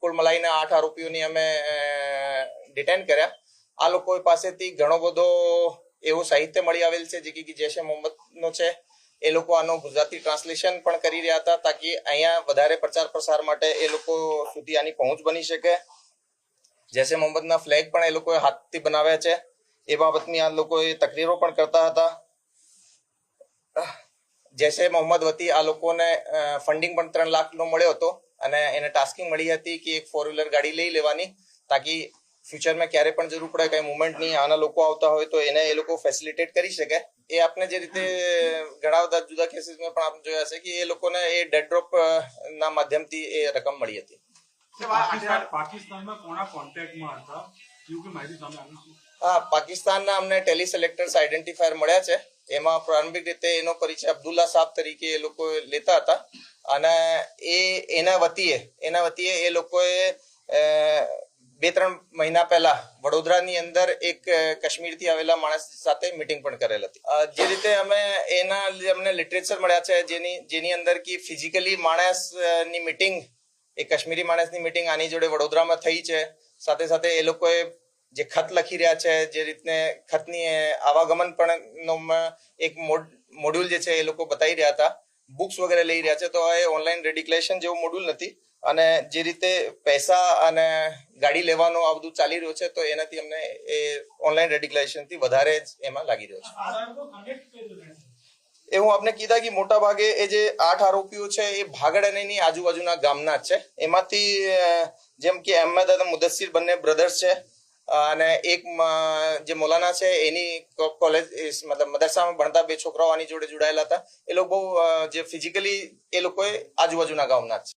કુલ મળીને 8 આરોપીઓની અમે ડિટેન કર્યા। આ લોકો પાસેથી ઘણો બધો એવું સાહિત્ય મળી આવેલ છે જે કે જૈશ એ મોહમ્મદનો છે। એ લોકો આનો ગુજરાતી ટ્રાન્સલેશન પણ કરી રહ્યા હતા તાકી અહીંયા વધારે પ્રચાર પ્રસાર માટે એ લોકો સુધી આની પહોંચ બની શકે। જૈશ એ મોહમ્મદના ફ્લેગ પણ એ લોકોએ હાથથી બનાવ્યા છે। એ બાબતની આ લોકોએ તકરીરો પણ કરતા હતા। જૈશ એ મોહમ્મદ વતી આ લોકોને ફંડિંગ પણ 3 લાખનો મળ્યો હતો અને એને ટાસ્કિંગ મળી હતી કે એક 4-વ્હીલર ગાડી લઈ લેવાની તાકી ફ્યુચરમાં ક્યારે પણ જરૂર પડે કઈ મુવમેન્ટની આના લોકો આવતા હોય તો એને એ લોકો ફેસિલિટેટ કરી શકે। એ આપને જે રીતે ઘણા બધા જુદા કેસીસમાં પણ આપણે જોયા છે કે એ લોકોને એ ડેડ ડ્રોપ ના માધ્યમથી એ રકમ મળી હતી। પાકિસ્તાનમાં કોના કોન્ટેક્ટમાં હતા એવું માહિતી સામે આવી છે? હા, પાકિસ્તાનના અમને ટેલિસેલેક્ટર્સ આઈડેન્ટિફાયર મળ્યા છે। એમાં પ્રારંભિક રીતે એનો પરિચય અબ્દુલ્લા સાહેબ તરીકે એ લોકો લેતા હતા અને એના વતીએ એ લોકોએ 2-3 મહિના પહેલા વડોદરાની અંદર એક કાશ્મીરથી આવેલા માણસ સાથે મીટિંગ પણ કરેલ હતી। જે રીતે અમને લિટરેચર મળ્યા છે જેની અંદર કે ફિઝિકલી માણસની મીટિંગ એ કાશ્મીરી માણસની મીટિંગ આની જોડે વડોદરામાં થઈ છે। સાથે સાથે એ લોકોએ જે ખત લખી રહ્યા છે જે રીતને ખતની આવાગમન પણ એક મોડ્યુલ જે છે એ લોકો બતાવી રહ્યા હતા। બુક્સ વગેરે લઈ રહ્યા છે તો એ ઓનલાઈન રેડિક્લેશન જેવું મોડ્યુલ નથી અને જે રીતે પૈસા અને ગાડી લેવાનો આ બધું ચાલી રહ્યું છે તો એનાથી અમને એ ઓનલાઈન રેડિક્લેશનથી વધારે જ એમાં લાગી રહ્યો છે। એ હું આપને કીધા કે મોટા ભાગે એ જે 8 આરોપીઓ છે એ ભાગડ અને એની આજુબાજુના ગામના જ છે। એમાંથી જેમ કે અહેમદ અને મુદસ્સીર બંને બ્રધર્સ છે અને એક જે મૌલાના છે એની કોલેજ મતલબ મદરસામાં ભણતા 2 છોકરાઓ આની જોડે જોડાયેલા હતા। એ લોકો જે ફિઝિકલી એ લોકોએ આજુબાજુના ગામના જ છે।